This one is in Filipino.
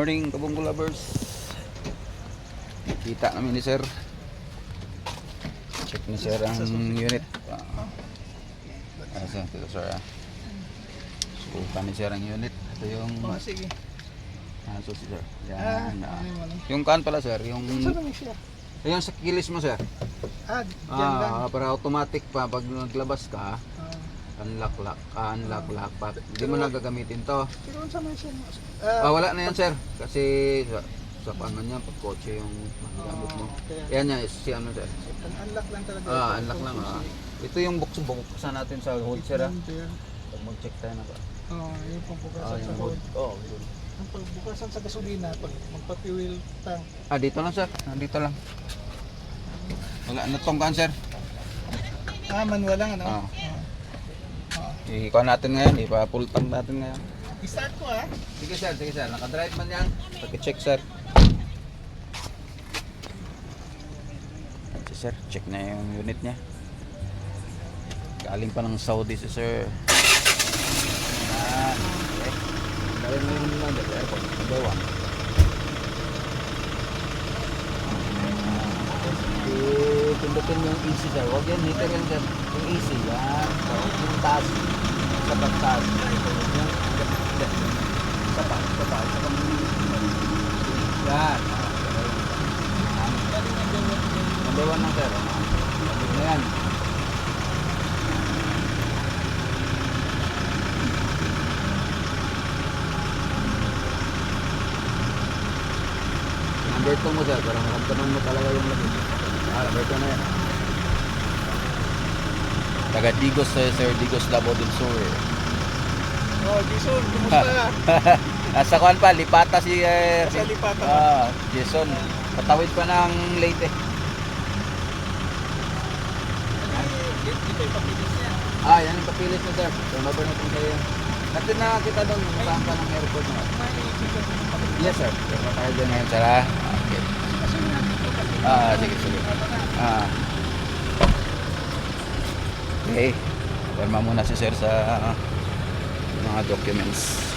morning, Kabunggo lovers. Kita namin ni sir. Check ni sir ang unit. Ito sir. Subukan ni sir ang unit. Ito yung Sige. so sir. Yan. Yung kan pala sir, yung yung sa kilis mo sir. Diyan lang. Para automatic pa pag naglabas ka, unlock lock pa. Hindi mo na gagamitin to. Pero sa man siya. Wala na yan sir. Kasi sa paano niya, pag kotse yung gamit mo. Yan yan, si ano sir. Unlock lang talaga. Unlock lang. Ito yung buksan natin sa hold sir. Pag mag-check tayo na ba? Yung pagbukasan sa hold. Ang pagbukasan sa gasolina, pag magpa-fuel tank. Dito lang sir. Dito lang. Wala na tong kan sir. Manual lang ano? I-kuha natin ngayon, ipa-full tank natin ngayon. I-start ko Sige sir. Naka-drive man yan. Pag-check sir. Sir, check na yung unit niya. Galing pa ng Saudi si sir. Okay. Galing na yung number airport. Number 1. Pindutin yung easy sir. Huwag yan, meter yan sir. Yung easy yan. So, yung taas. Sa pagtaas. Sa pagtaas. Yan. Number 1 lang sir. Labig na yan. Number 2 mo sir. Para maramdaman mo talaga yung labig. Number 2 na yan. Taga Digos sir. Digos Labo del Sur. Jason, kumusta? Sa kuan pa, Lipata si Sa Lipata. Jason. Patawid pa ng Leyte. Ito yung papilis niya. Yan yung papilis mo sir. Turnover na po kayo. Natin na kita doon. Saan ka ng airport mo? Yes sir. Turno tayo dyan ngayon sir ha. Okay. Sige. Okay. Perma muna si sir sa mga documents.